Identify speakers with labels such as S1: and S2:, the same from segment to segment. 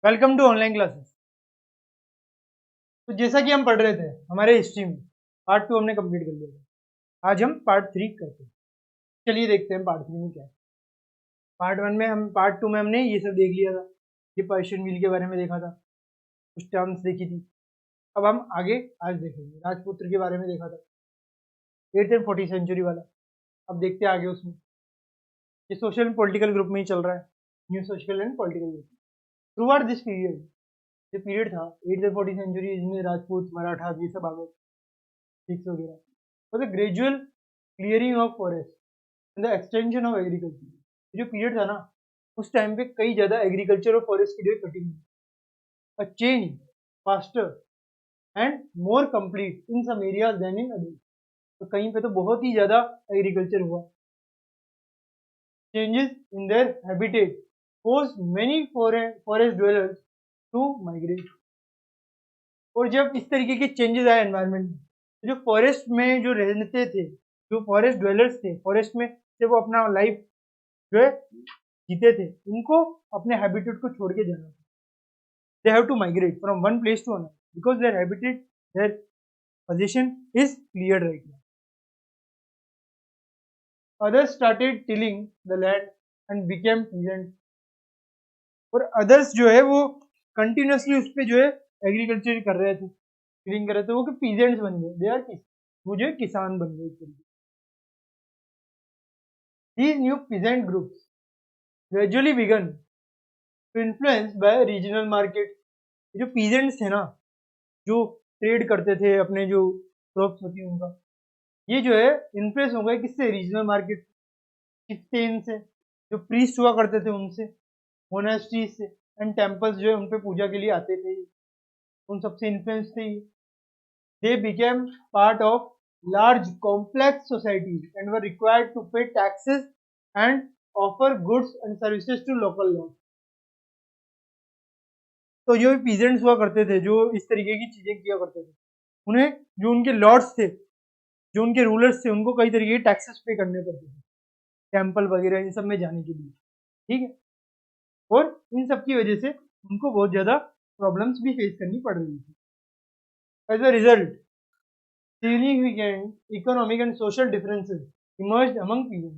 S1: Welcome to online classes. तो जैसा कि हम पढ़ रहे थे हमारे हिस्ट्री में पार्ट 2 हमने कंप्लीट कर लिया था। आज हम पार्ट 3 करते हैं। चलिए देखते हैं पार्ट 3 में क्या है। पार्ट 2 में हमने ये सब देख लिया था। ये पर्शियन व्हील के बारे में देखा था, कुछ टर्म्स देखी थी। अब हम आगे आज देखेंगे। राजपुत्र के बारे में देखा था, 8th एंड 14th सेंचुरी वाला। अब देखते हैं आगे उसमें। ये सोशल एंड पॉलिटिकल ग्रुप में ही चल रहा है, new social and political group. Through out this period, जो पीरियड था 8th एंड 14th सेंचुरी, इसमें राजपूत, मराठा ये सब आ गए, सिक्स वगैरह। For the gradual clearing of forest and the extension of agriculture. जो पीरियड था ना, उस टाइम पे कई ज़्यादा एग्रीकल्चर और फॉरेस्ट की जो कटिंग हुई। A change faster and more complete in some areas than in others. तो कहीं पे तो बहुत ही ज़्यादा एग्रीकल्चर हुआ। Changes in their habitat forced many forest dwellers to migrate। और जब इस तरीके के चेंजेस आए एनवायरनमेंट में, तो जो फॉरेस्ट में जो रहते थे, जो फॉरेस्ट ड्वेलर्स थे, फॉरेस्ट में से वो अपना लाइफ जो है जीते थे, उनको अपने हैबिटेट को छोड़ के जाना था। They have to migrate from one place to another because their habitat, their position is clear right now. Others started tilling the land and became peasant. और अदर्स जो है वो कंटिन्यूसली उस पर जो है एग्रीकल्चर कर रहे थे, टिलिंग कर रहे थे, वो कि पीजेंट्स बन गए, दे आर वो जो है किसान बन गए। These new peasant groups gradually began to influence by regional market। जो peasants थे ना, जो ट्रेड करते थे अपने जो क्रॉप्स होती है उनका, ये जो है इन्फ्लुएंस हो गए किससे? रीजनल मार्केट, चिफ्टेन से, जो प्रीस्ट हुआ करते थे उनसे, मोनास्ट्रीज से, एंड टेम्पल्स जो है उन पे पूजा के लिए आते थे, उन सबसे इन्फ्लुएंस थे। They became part of large complex societies and were required to pay taxes and offer goods and services to local lords। तो जो पीजेंट्स हुआ करते थे, जो इस तरीके की चीजें किया करते थे, उन्हें जो उनके लॉर्ड्स थे, जो उनके रूलर्स थे, उनको कई तरीके के टैक्सेस पे करने पड़ते थे टेम्पल वगैरह इन सब में जाने के लिए। ठीक है, और इन सब की वजह से उनको बहुत ज्यादा प्रॉब्लम्स भी फेस करनी पड़ रही थी। As a result significant economic and social differences emerged among people।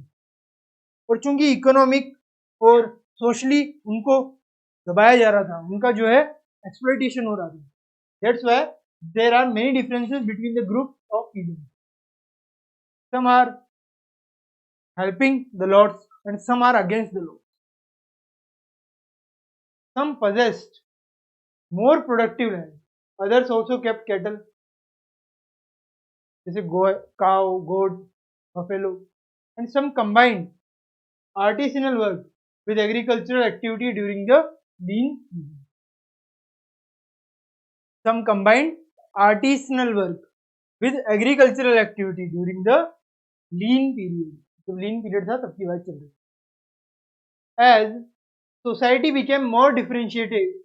S1: और चूंकि इकोनॉमिक और सोशली उनको दबाया जा रहा था, उनका जो है एक्सप्लॉइटेशन हो रहा था, that's why there are many differences between the group of people. Some are helping the lords and some are against the lords. Some possessed more productive land, others also kept cattle, जैसे cow, goat, buffalo, and some combined artisanal work with agricultural activity during the lean season। Some combined artisanal work with agricultural activity during the lean period। जब lean period था तब की बात चल रही है। As society became more differentiated,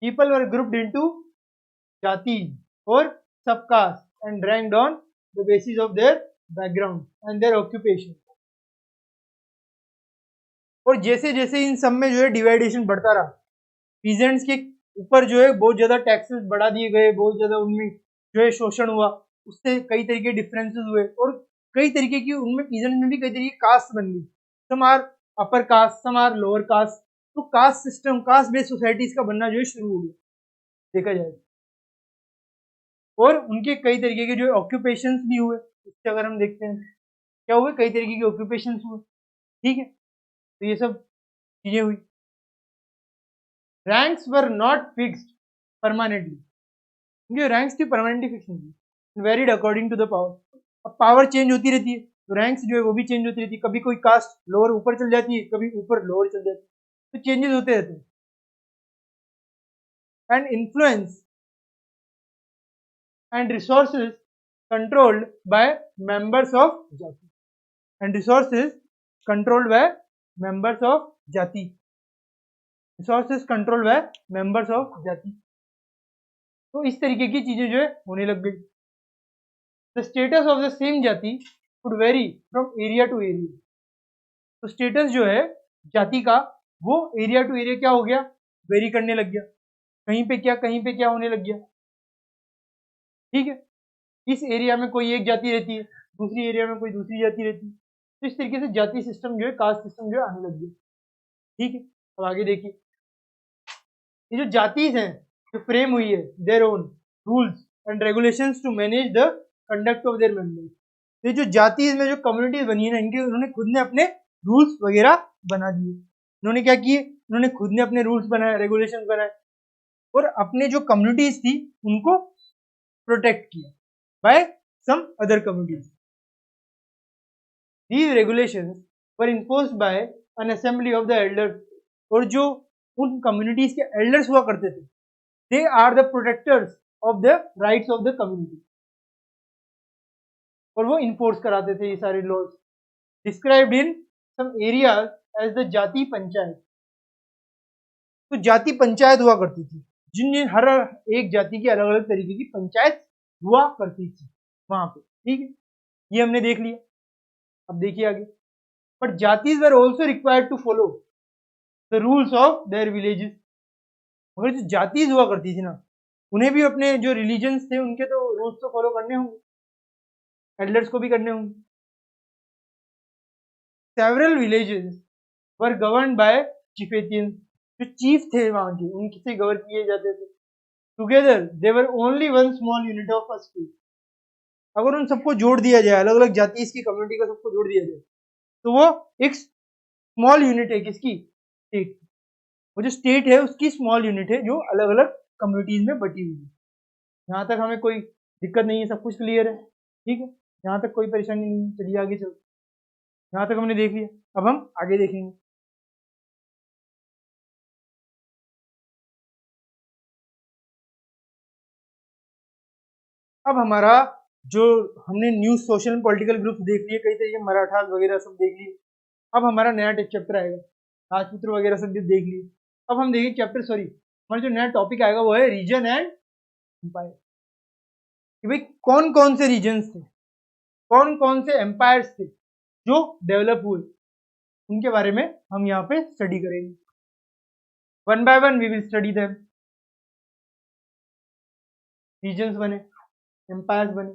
S1: people were grouped into jati or subcaste and ranked on the basis of their background and their occupation। और जैसे जैसे इन सब में जो है डिवाइडेशन बढ़ता रहा, पीजेंट्स के ऊपर जो है बहुत ज्यादा टैक्सेस बढ़ा दिए गए, बहुत ज्यादा उनमें जो है शोषण हुआ, उससे कई तरीके के डिफरेंसेस हुए, और कई तरीके की उनमें पीजेंट में भी कई तरीके की कास्ट बन गई। Some are upper caste, some are lower caste. तो caste system, caste based societies का बनना जो है शुरू हो गया देखा जाए। और उनके कई तरीके के जो ऑक्यूपेशन भी हुए, इससे अगर हम देखते हैं क्या हुए, कई तरीके के ऑक्यूपेशन हुए। ठीक है, तो ये सब चीजें हुई। Ranks were not fixed permanently, क्योंकि रैंक्स थी परमानेंटली फिक्स नहीं थी, varied according to the power. अब पावर चेंज होती रहती है, तो रैंक्स जो है वो भी चेंज होती रहती है। कभी कोई कास्ट लोअर ऊपर चल जाती है, कभी ऊपर लोअर चल जाती है, तो चेंजेस होते रहते हैं। And influence and resources controlled by members of jati, and resources controlled by members of jati, resources controlled by members of jati. तो इस तरीके की चीजें जो है होने लग गई। The status of the same jati could vary from area to area. तो स्टेटस जो है जाति का, वो एरिया टू एरिया क्या हो गया, वेरी करने लग गया। कहीं पे क्या होने लग गया, ठीक है। इस एरिया में कोई एक जाति रहती है, दूसरी एरिया में कोई दूसरी जाति रहती है, तो इस तरीके से जाति सिस्टम जो है, कास्ट सिस्टम जो है आने लग गया, ठीक है। अब आगे देखिए, ये जो जातिज हैं जो फ्रेम हुई है their own rules and regulations to manage the conduct of their members, ये जो जातिज में जो कम्युनिटीज बनी है ना, इनके उन्होंने खुद ने अपने रूल्स वगैरह बना दिए। इन्होंने क्या किए, इन्होंने खुद ने अपने रूल्स बनाए, रेगुलेशंस बनाए, और अपने जो कम्युनिटीज थी उनको प्रोटेक्ट किया by some other communities. These regulations were enforced by an assembly of the elders, और जो उन कम्युनिटीज के एल्डर्स हुआ करते थे, they are the protectors of the rights of the community, और वो इन्फोर्स कराते थे ये सारे laws. Described in some areas as the जाति पंचायत, तो जाति पंचायत हुआ करती थी, जिन हर एक जाति की अलग अलग तरीके की पंचायत हुआ करती थी वहां पे, ठीक है। ये हमने देख लिया। अब देखिए आगे, but jatis were also required to follow the rules of their villages, मगर जो जातिज हुआ करती थी ना, उन्हें भी अपने जो रिलीजन्स थे उनके तो रूल्स तो फॉलो करने होंगे, एल्डर्स को भी करने होंगे। Several villages were governed by chieftains, जो चीफ थे वहां के, उनसे गवर्न किए जाते थे। Together they were only one small unit of a state, अगर उन सबको जोड़ दिया जाए, अलग अलग जाति की कम्युनिटी का सबको जोड़ दिया जाए, तो वो एक स्मॉल यूनिट है किसकी, स्टेट। वो जो स्टेट है उसकी स्मॉल यूनिट है, जो अलग अलग कम्युनिटीज में बटी हुई है। यहाँ तक हमें कोई दिक्कत नहीं है, सब कुछ क्लियर है, ठीक है। यहाँ तक कोई परेशानी नहीं है। चलिए आगे चलो, यहाँ तक हमने देख लिया, अब हम आगे देखेंगे। अब हमारा जो हमने न्यूज सोशल पॉलिटिकल ग्रुप देख लिए, कई तरीके मराठा वगैरह सब देख लिए। अब हमारा नया चैप्टर आएगा, राजपुत्र वगैरह सब देख लिए। अब हम देखेंगे चैप्टर, सॉरी, हमारा जो नया टॉपिक आएगा वो है रीजन एंड एम्पायर, कि भाई कौन कौन से रीजन्स थे, कौन कौन से एम्पायर्स थे जो डेवलप हुए, उनके बारे में हम यहाँ पे स्टडी करेंगे। One by one we will study them. Regions बने, एम्पायर्स बने,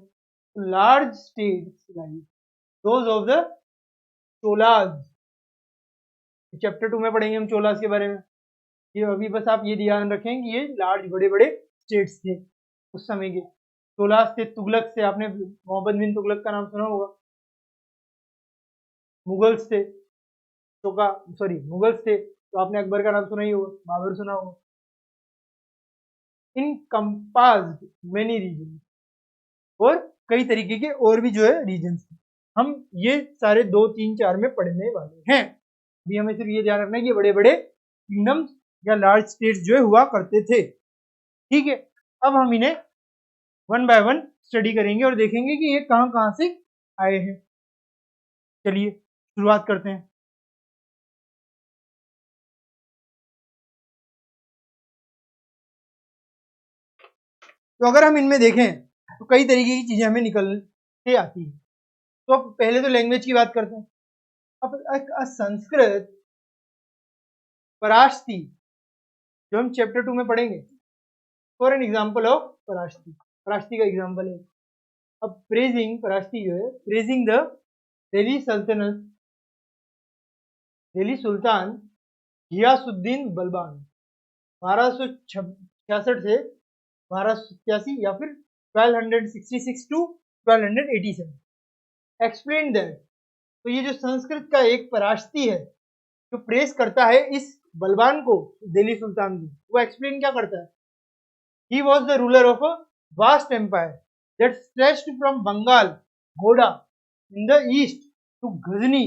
S1: large states like those of the Cholas, chapter 2 में पढ़ेंगे हम चोलाज के बारे में। ये अभी बस आप ये ध्यान रखें कि ये लार्ज बड़े बड़े स्टेट्स थे उस समय के। चोलाज थे, तुगलक से, आपने मोहम्मद बिन तुगलक का नाम सुना होगा। मुगल्स थे, मुगल्स थे तो आपने अकबर का नाम सुना ही होगा, बाबर सुना होगा। इन कंपास्ड मेनी रीजन, और कई तरीके के और भी जो है रीजन्स, हम ये सारे 2, 3, 4 में पढ़ने वाले हैं। अभी हमें सिर्फ ये ध्यान रखना है कि बड़े बड़े किंगडम्स या लार्ज स्टेट्स जो है हुआ करते थे, ठीक है। अब हम इन्हें वन बाय वन स्टडी करेंगे और देखेंगे कि ये कहां कहां से आए हैं। चलिए शुरुआत करते हैं। तो अगर हम इनमें देखें तो कई तरीके की चीजें हमें निकल के आती है। तो अब पहले तो लैंग्वेज की बात करते हैं। अब संस्कृत पराशती जो हम चैप्टर 2 में पढ़ेंगे, फॉर एन एग्जाम्पल ऑफ पराशती, पराशती का एग्जाम्पल है। अब प्रेजिंग, पराशती जो है, प्रेजिंग द दिल्ली सल्तनत, दिल्ली सुल्तान घियासुद्दीन बलबान 1266 से 1287 या फिर 1266 टू 1287, एक्सप्लेन दैट। तो ये जो संस्कृत का एक पराशती है जो प्रेस करता है इस बलबान को, दिल्ली सुल्तान को, वो एक्सप्लेन क्या करता है। He was the ruler of a vast empire that stretched from Bengal घोड़ा in the east to Ghazni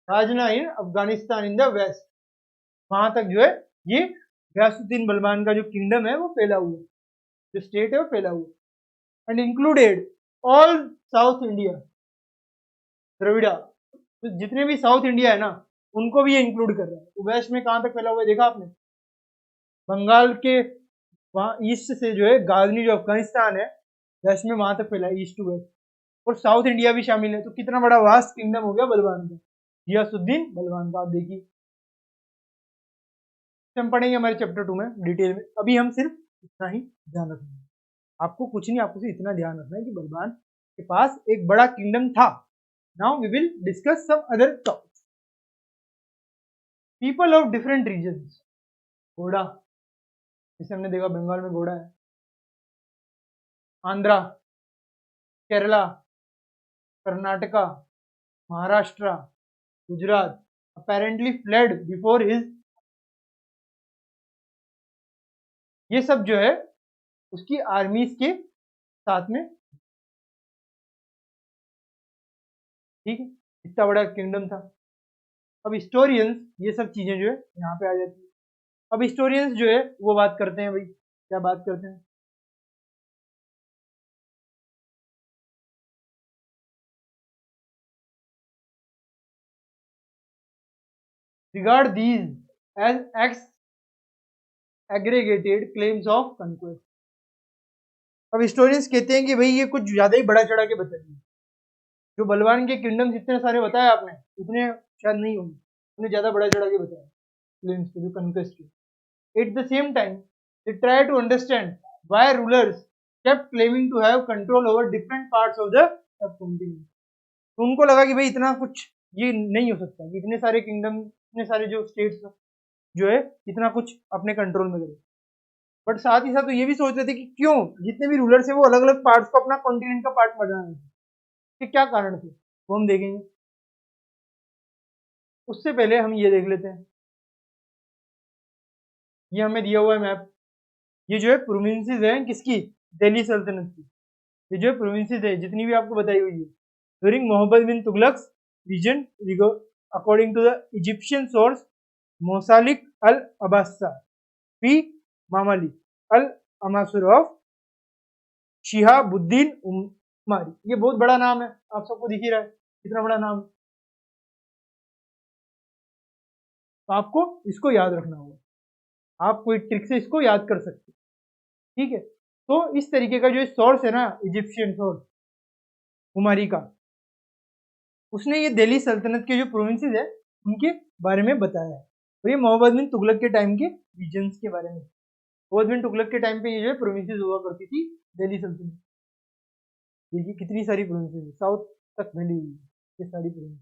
S1: राजना in Afghanistan in the west. वहां तक जो है ये गयासुद्दीन बलबान का जो किंगडम है वो फैला हुआ, जो स्टेट है वो फैला हुआ। And included all south India, Dravida, तो जितने भी साउथ इंडिया है ना उनको भी ये इंक्लूड कर रहा है। तो वेस्ट में कहां तक फैला हुआ है देखा आपने, बंगाल के वहां ईस्ट से जो है गाजनी जो अफगानिस्तान है वेस्ट में, वहां तक फैला है, ईस्ट टू वेस्ट, और साउथ इंडिया भी शामिल है। तो कितना बड़ा वास्ट किंगडम हो गया बलबान का, घियासुद्दीन बलबान का। आप देखिए हम पढ़ेंगे हमारे चैप्टर 2 में डिटेल में। अभी हम सिर्फ इतना ही ध्यान रखेंगे, आपको कुछ नहीं, आपको सिर्फ इतना ध्यान रखना है कि बलवान के पास एक बड़ा किंगडम था। Now we will discuss some other topics. People of different regions, घोड़ा, जैसे हमने देखा बंगाल में घोड़ा है, Andhra, Kerala, Karnataka, Maharashtra, Gujarat apparently fled before his, ये सब जो है उसकी आर्मीज के साथ में, ठीक है, इतना बड़ा किंगडम था। अब हिस्टोरियंस ये सब चीजें जो है यहाँ पे आ जाती है। अब हिस्टोरियंस जो है वो बात करते हैं, भाई क्या बात करते हैं, regard these as ex aggregated claims of conquest। अब हिस्टोरियंस कहते हैं कि भाई ये कुछ ज्यादा ही बड़ा चढ़ा के बता दिए, जो बलवान के किंगडम्स इतने सारे बताए आपने, इतने शायद नहीं होंगे, उन्हें ज्यादा बड़ा चढ़ा के बताया क्लेम्स के, जो कन्क्वेस्ट के। At the same time, they try to understand why rulers kept claiming to have control over different parts of the subcontinent। तो उनको लगा कि भाई इतना कुछ ये नहीं हो सकता कि इतने सारे किंगडम, इतने सारे जो स्टेट्स जो है इतना कुछ अपने कंट्रोल में करे। बट साथ ही साथ तो ये भी सोच रहे थे कि क्यों जितने भी रूलर्स है वो अलग अलग पार्ट्स को अपना कॉन्टिनेंट का पार्ट बना रहे थे, कि क्या कारण थे वो हम देखेंगे। उससे पहले हम ये देख लेते हैं, ये हमें दिया हुआ है मैप, ये जो है प्रोविंसेस हैं किसकी, दिल्ली सल्तनत की। ये जो है प्रोविंसेस है जितनी भी आपको बताई हुई है, during Mohammad bin Tughlaq reign, according to the Egyptian source Masalik al Absar fi Mamalik al Amsar of Shihabuddin Umari. ये बहुत बड़ा नाम है, आप सबको दिख ही रहा है कितना बड़ा नाम है, तो आपको इसको याद रखना होगा, आप कोई ट्रिक से इसको याद कर सकते हैं, ठीक है। तो इस तरीके का जो सोर्स है ना, इजिप्शियन सोर्स उमारी का, उसने ये दिल्ली सल्तनत के जो प्रोविंसेस है उनके बारे में बताया है। और ये मोहम्मद बिन तुगलक के टाइम के रीजन्स के बारे में, मोहम्मद बिन तुगलक के टाइम पे ये जो प्रोविंसेस हुआ करती थी दिल्ली सल्तनत। देखिए कितनी सारी प्रोविंसेस, साउथ तक फैली हुई ये सारी province,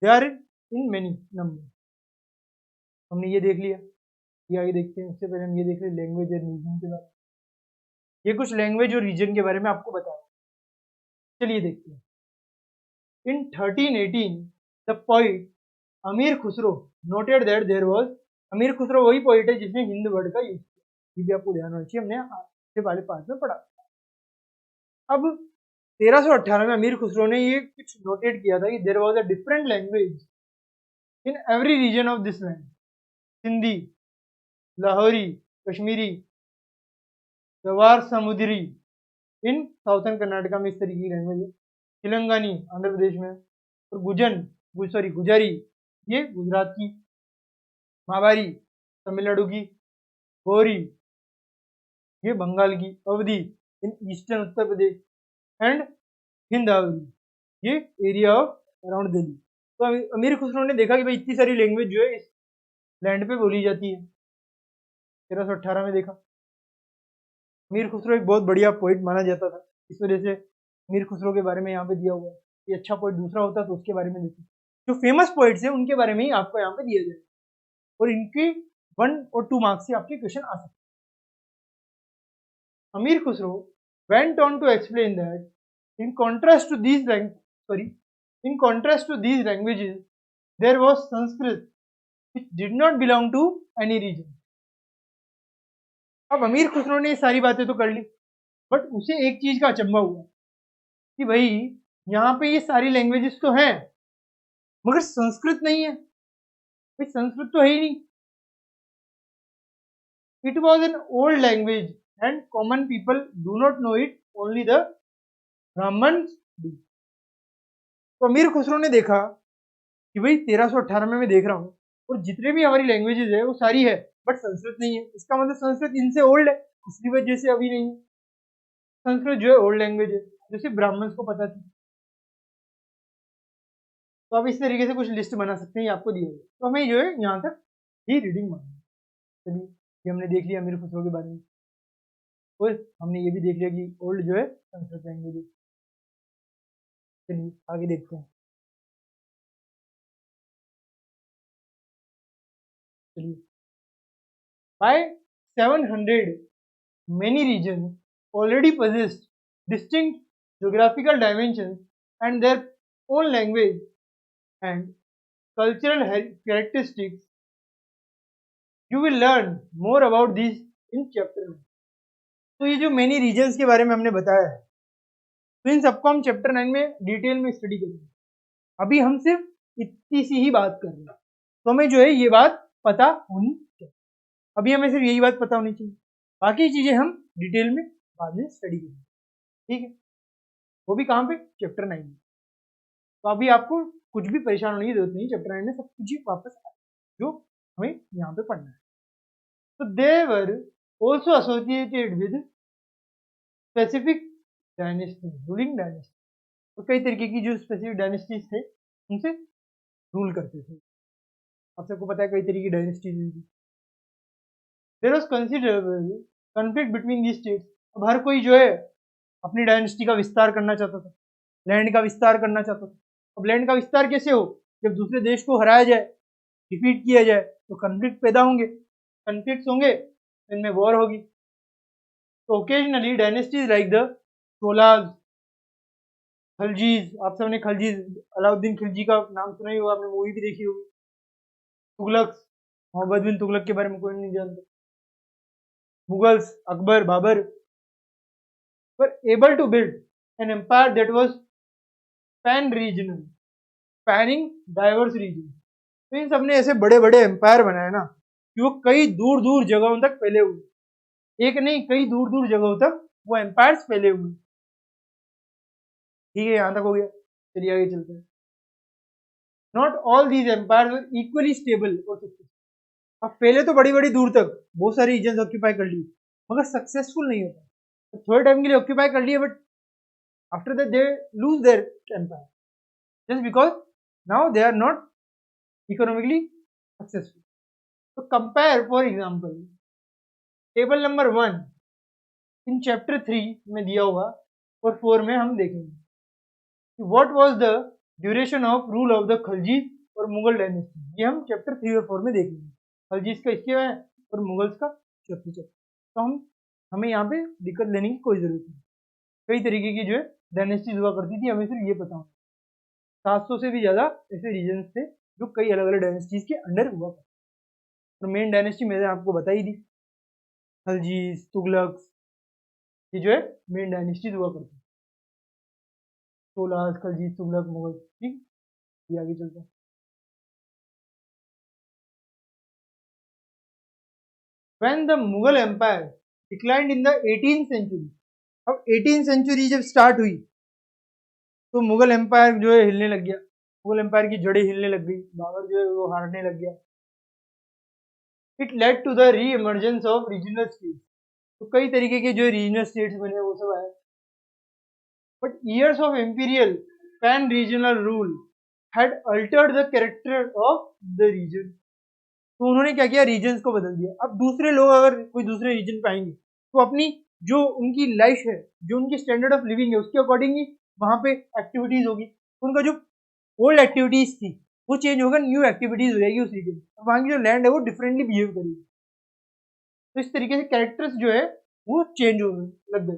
S1: they are in many number. हमने ये देख लिया, ये आगे देखते हैं। उससे पहले हम ये देख रहे लैंग्वेज और रीजन के बारे में, ये कुछ लैंग्वेज और रीजन के बारे में आपको बताया। चलिए देखते हैं। In 1318, the poet अमीर Khusro noted that there was, अमीर खुसरो वही पोइट है जिसने हिंद वर्ड का यूज किया, ये भी आपको ध्यान रखिए, हमने इससे पहले पार्ट में पढ़ा। अब 1318 में अमीर खुसरो ने ये कुछ नोटेड किया था कि there was a different language in every region of this land, Sindhi, Lahori, Kashmiri, गवार समुद्री इन साउथर्न कर्नाटका में इस तरीके की लैंग्वेज है, तेलंगानी आंध्र प्रदेश में, और गुजारी ये गुजरात की, मावारी तमिलनाडु की, गोरी ये बंगाल की, अवधी in eastern Uttar Pradesh, and हिंदावरी ये एरिया ऑफ अराउंड दिल्ली। तो अमीर खुसरो ने देखा कि भाई इतनी सारी लैंग्वेज जो है इस लैंड पे बोली जाती है, 1318 में देखा। अमीर खुसरो एक बहुत बढ़िया पोइट माना जाता था, इस वजह से अमीर खुसरो के बारे में यहाँ पे दिया हुआ है। ये अच्छा पोइट दूसरा होता तो उसके बारे में देखिए, जो फेमस पोइट्स हैं उनके बारे में ही आपको यहाँ पे दिया जाए, और इनके 1 और 2 मार्क्स से आपके क्वेश्चन आ सकते हैं। अमीर Khusro went on to explain that in contrast to these languages there was Sanskrit which did not belong to any region। अब अमीर खुसरो ने ये सारी बातें तो कर ली, बट उसे एक चीज का अचंभा हुआ कि भाई यहाँ पे ये सारी लैंग्वेजेस तो हैं मगर संस्कृत नहीं है, भाई संस्कृत तो है ही नहीं। It was an old language and common people do not know it, only the Brahmans do. तो अमीर खुसरो ने देखा कि भाई 1318 में मैं देख रहा हूँ और जितने भी हमारी लैंग्वेजेस है वो सारी है बट संस्कृत नहीं है, इसका मतलब संस्कृत इनसे ओल्ड है, इसकी वजह से अभी नहीं है। संस्कृत जो है ओल्ड लैंग्वेज है जो सिर्फ ब्राह्मण्स को पता थी। तो आप इस तरीके से कुछ लिस्ट बना सकते हैं, आपको दिया है, तो हमें जो है यहाँ तक ही रीडिंग मांगी। चलिए ये हमने देख लिया अमीर खुसरो के बारे में, और हमने ये भी देख लिया कि ओल्ड जो है संस्कृत लैंग्वेज। चलिए आगे देखते हैं। चलिए bye 700 many regions already possessed distinct geographical dimensions and their own language and cultural characteristics. You will learn more about these in chapter 9. तो ये जो मेनी रीजन्स के बारे में हमने बताया है, तो इन सबको हम चैप्टर 9 में डिटेल में स्टडी करेंगे। अभी हम सिर्फ इतनी सी ही बात कर रहे हैं, तो हमें जो है ये बात पता होनी चाहिए। अभी हमें सिर्फ यही बात पता होनी चाहिए, बाकी चीजें हम डिटेल में बाद में स्टडी करेंगे, ठीक है। वो भी कहाँ पे, चैप्टर 9 में। तो अभी आपको कुछ भी परेशान होने की जरूरत नहीं, चैप्टर 9 में सब कुछ ही वापस आए जो हमें यहाँ पे पढ़ना है। तो they were also associated with specific dynasty, ruling dynasty. तो कई तरीके की जो स्पेसिफिक डायनेस्टीज थे उनसे रूल करते थे। आप सबको पता है कई तरीके की डायनेस्टीज हुई थी। There was considerable conflict between these states. अब हर कोई जो है अपनी डायनेस्टी का विस्तार करना चाहता था, लैंड का विस्तार करना चाहता था। अब लैंड का विस्तार कैसे हो, जब दूसरे देश को हराया जाए, डिफीट किया जाए, तो कॉन्फ्लिक्ट पैदा होंगे, कॉन्फ्लिक्ट्स होंगे, इनमें वॉर होगी। तो occasionally dynasties like the Cholas, Khaljis, आप सबने खलजीज, अलाउद्दीन खिलजी का नाम सुना ही होगा, आपने मूवी भी देखी होगी। तुगलक, मोहम्मद बिन तुगलक के बारे में कोई नहीं जानता। Mughals, Akbar, Babar were able to build an empire that was pan-regional, spanning diverse regions. तो इन सबने ऐसे बड़े बड़े एम्पायर बनाए ना कि वो कई दूर दूर जगहों तक फैले हुए, एक नहीं कई दूर दूर जगहों तक वो एम्पायर्स फैले हुए। ठीक है, यहां तक हो गया। चलिए आगे चलते हैं। Not all these empires were equally stable और सक्सेसफुल। अब पहले तो बड़ी बड़ी दूर तक बहुत सारी रीजन ऑक्यूपाई कर ली, मगर सक्सेसफुल नहीं होता। तो थोड़े टाइम के लिए ऑक्यूपाई कर लिए, but after that they lose their empire just because now they are not economically successful. So compare, for example, table number 1 in chapter 3 में दिया हुआ और 4 में हम देखेंगे what was the duration of rule of the खलजीज और Mughal dynasty. ये हम चैप्टर 3 और 4 में देखेंगे, खलजीज का इसके में और मुगल्स का चौथी चैप्टर। तो हमें यहाँ पे दिक्कत लेने की कोई जरूरत नहीं। कई तरीके की जो है डायनेस्टीज हुआ करती थी, हमें सिर्फ ये पता हो। 700 से भी ज्यादा ऐसे रीजन थे जो कई अलग अलग डायनेस्टीज के अंडर हुआ करते। और मेन डायनेस्टी मैंने आपको बताई दी, खलजीज, तुगलक, ये जो है मेन डायनेस्टीज हुआ करती, चोलास, खलजीज, तुगलक, मुगल। ठीक, ये आगे चलते हैं। When the Mughal Empire declined in the 18th century, अब 18th सेंचुरी जब स्टार्ट हुई तो मुगल एम्पायर जो है हिलने लग गया, मुगल एम्पायर की जड़ें हिलने लग गई, बाबर जो है वो हारने लग गया। इट लेड टू द री इमर्जेंस ऑफ रीजनल स्टेट्स। तो कई तरीके के जो रीजनल स्टेट्स बने वो सब आए। But years of imperial pan regional rule had altered the character of the region. तो उन्होंने क्या किया, रीजन्स को बदल दिया। अब दूसरे लोग अगर कोई दूसरे रीजन पे आएंगे तो अपनी जो उनकी लाइफ है, जो उनकी स्टैंडर्ड ऑफ लिविंग है, उसके अकॉर्डिंग ही वहां पे एक्टिविटीज होगी। उनका जो ओल्ड एक्टिविटीज थी वो चेंज होगा, न्यू एक्टिविटीज हो जाएगी उस रीजन। वहां की जो लैंड है वो डिफरेंटली बिहेव करेगी। तो इस तरीके से कैरेक्टर्स जो है वो चेंज होने लग गए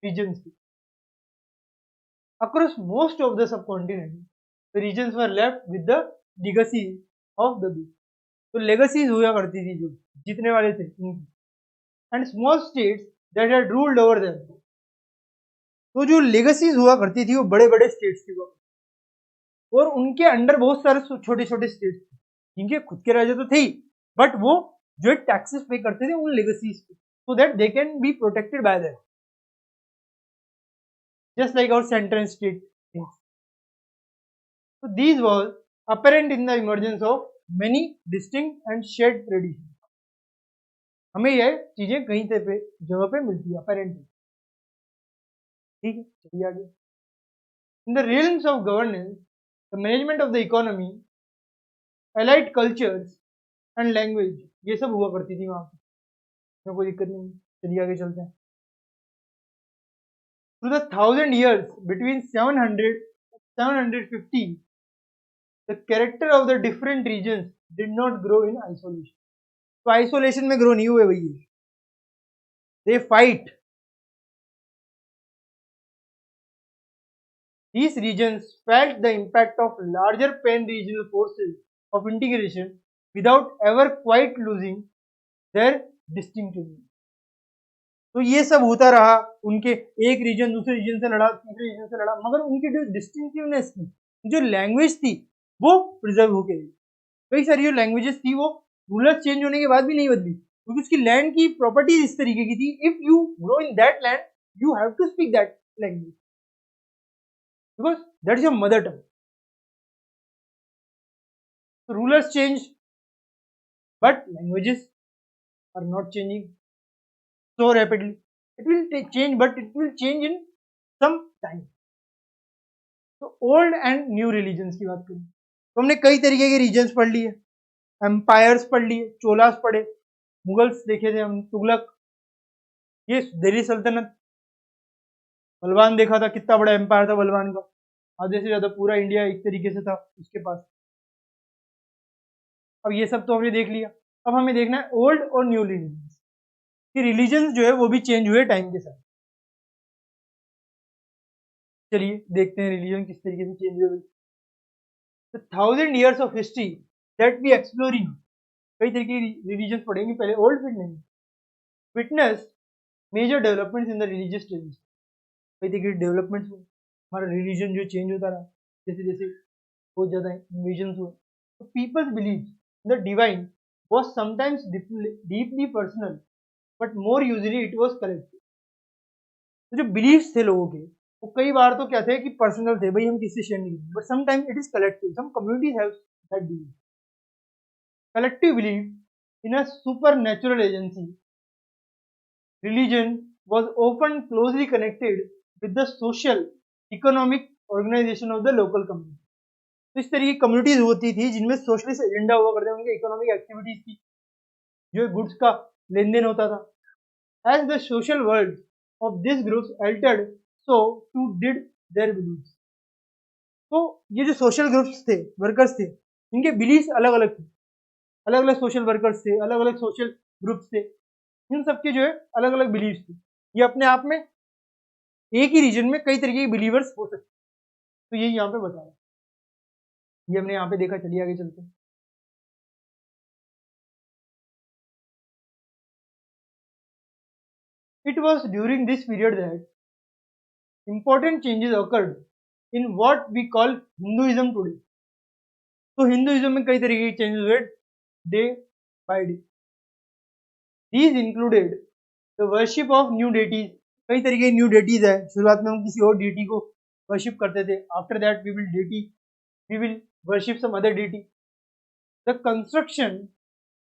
S1: रीजन्स की। Across most of the subcontinent the regions were left with the legacy of the बीच। तो लेगेसीज हुआ करती थी जो जीतने वाले थे उनकी, and small states that had ruled over them. तो जो लेगेसीज हुआ करती थी वो बड़े बड़े स्टेट्स थी, और उनके अंडर बहुत सारे छोटे छोटे स्टेट्स थे जिनके खुद के राजा तो थे ही, बट वो जो है टैक्सेस पे करते थे उन लेगेसीज पे, so that they can be protected by them, just like our central state things. So these was apparent in the emergence of many distinct and shared traditions. हमें यह चीजें कहीं से पे जगह पे मिलती है apparent। ठीक है, चलिए आगे। In the realms of governance, the management of the economy, allied cultures and language, ये सब हुआ करती थी वहां पे, कोई दिक्कत नहीं। चलिए आगे चलते हैं। Through the 1000 years between 750, the character of the different regions did not grow in isolation. तो आइसोलेशन में ग्रो नहीं हुए भैया, they fight. These regions felt the impact of larger pan-regional forces of integration without ever quite losing their distinctiveness. तो ये सब होता रहा, उनके एक रीजन दूसरे रीजन से लड़ा, तीसरे रीजन से लड़ा, मगर उनकी जो डिस्टिंक्टिवनेस थी, जो लैंग्वेज थी, वो प्रिजर्व होके रही। कई सारी जो लैंग्वेजेस थी वो रूलर्स चेंज होने के बाद भी नहीं बदली, क्योंकि उसकी लैंड की प्रॉपर्टीज इस तरीके की थी, if you grow in that land you have to speak that language because that is your mother tongue. Rulers change, but languages are not changing so rapidly. It will change, but it will change in some time. तो old and new religions की बात करें तो हमने कई तरीके के regions पढ़ लिए, एम्पायर्स पढ़ लिए, चोलास पढ़े, मुगल्स देखे थे हम, तुगलक, ये दिल्ली सल्तनत, बलवान देखा था, कितना बड़ा एम्पायर था बलवान का, आधे से ज्यादा पूरा इंडिया एक तरीके से था उसके पास. अब ये सब तो हमने देख लिया, अब हमें देखना है ओल्ड और न्यू रिलीजन्स कि रिलीजन्स जो है वो भी चेंज हुए टाइम के साथ. चलिए देखते हैं रिलीजन किस तरीके से चेंज हुए. The 1000 years of history that we exploring, कई तरीके की रिलीजन्स पढ़ेंगे पहले, ओल्ड फिर नहीं. Witness major developments in the religious tradition, कई तरीके की डेवलपमेंट्स हुए, हमारा रिलीजन जो चेंज होता रहा जैसे जैसे बहुत ज्यादा इन्वेजन्स हुए. तो peoples believe the divine was sometimes deeply personal but more usually it was collective. तो जो बिलीव्स थे लोगों के वो कई बार तो क्या थे कि पर्सनल थे, भाई हम किसी शेयर नहीं, but sometimes it is collective. Some communities have that believe. Collective believe in a supernatural agency. Religion was often closely connected with the social economic organization of the local community. तो इस तरह की communities होती थी जिनमें socialist agenda हुआ करते, उनके इकोनॉमिक एक्टिविटीज थी, जो गुड्स का लेन देन होता था. As the social world of these groups altered, so too did their beliefs. तो ये जो सोशल ग्रुप्स थे, वर्कर्स थे, इनके बिलीव्स अलग अलग थे, अलग अलग सोशल वर्कर्स थे, अलग अलग सोशल ग्रुप्स थे, इन सबके जो है अलग अलग बिलीव्स थे. ये अपने आप में एक ही रीजन में कई तरीके के बिलीवर्स हो सकते, तो ये यहाँ पे बता रहा है, ये हमने यहाँ पे देखा. चलिए आगे चलते हैं. It was during this period that important changes occurred in what we call Hinduism today. तो हिंदुइज्म में कई तरीके के चेंजेस हुए day by day. These included the worship of new deities. कई तरीके की न्यू डेटीज है. शुरुआत में हम किसी और डेटी को वर्शिप करते थे, after that we will worship some other deity. The construction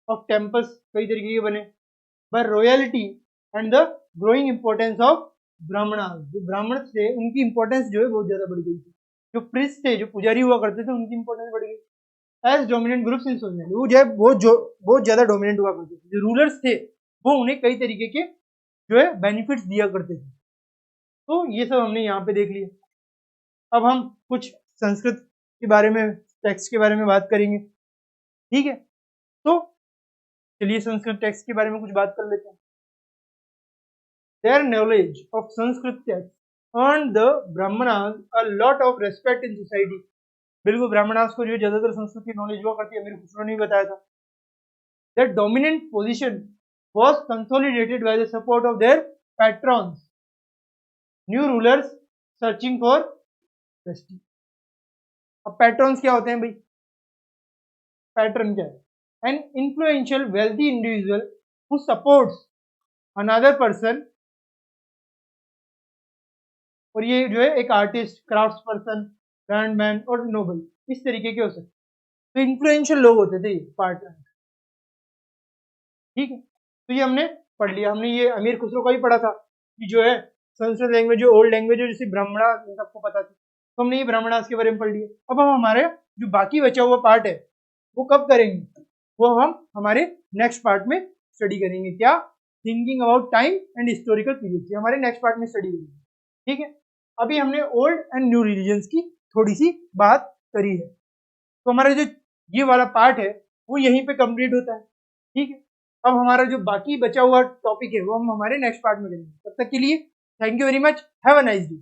S1: of temples कई तरीके के बने by royalty and the growing importance of Brahmanas. जो ब्राह्मण थे उनकी इंपॉर्टेंस जो है बहुत ज्यादा बढ़ गई थी. जो प्रिस्ट थे, जो पुजारी हुआ करते थे, उनकी इंपॉर्टेंस बढ़ गई. As dominant groups in society, वो जो है बहुत ज्यादा डोमिनेंट हुआ करते थे. जो रूलर्स थे वो उन्हें कई तरीके के जो है बेनिफिट्स दिया करते थे. तो ये सब हमने यहाँ पे देख लिया. अब हम कुछ संस्कृत के बारे में, टेक्स्ट के बारे में बात करेंगे, ठीक है. तो चलिए संस्कृत टेक्स्ट के बारे में कुछ बात कर लेते हैं. Their knowledge of Sanskrit text earned the Brahmanas a lot of respect in society. बिल्कुल ब्राह्मणास को जो ज्यादातर संस्कृत की नॉलेज हुआ करती है, मेरे खुसरो ने बताया था. Their dominant position was consolidated by the support of their patrons. New rulers searching for justice. अब patrons क्या होते हैं भाई? Patron क्या है? An influential wealthy individual who supports another person. और ये जो है एक आर्टिस्ट, क्राफ्ट्स पर्सन, ब्रांडमैन और नोबल, इस तरीके के हो सकते. तो इन्फ्लुएंशियल लोग होते थे पार्टनर, ठीक है. तो ये हमने पढ़ लिया. हमने ये अमीर खुसरो का भी पढ़ा था कि जो है संस्कृत लैंग्वेज जो ओल्ड लैंग्वेज है, जैसे ब्राह्मणास, सबको पता थी. तो हमने ये ब्राह्मणास के बारे में पढ़ लिया. अब हम हमारे जो बाकी बचा हुआ पार्ट है वो कब करेंगे? वो हम हमारे नेक्स्ट पार्ट में स्टडी करेंगे। क्या? Thinking about time and historical period, हमारे नेक्स्ट पार्ट में स्टडी करेंगे। ठीक है, अभी हमने ओल्ड एंड न्यू रिलीजन्स की थोड़ी सी बात करी है, तो हमारा जो ये वाला पार्ट है वो यहीं पे कंप्लीट होता है। ठीक है, अब हमारा जो बाकी बचा हुआ टॉपिक है वो हम हमारे नेक्स्ट पार्ट में करेंगे। तब तक के लिए thank you very much, have a nice day.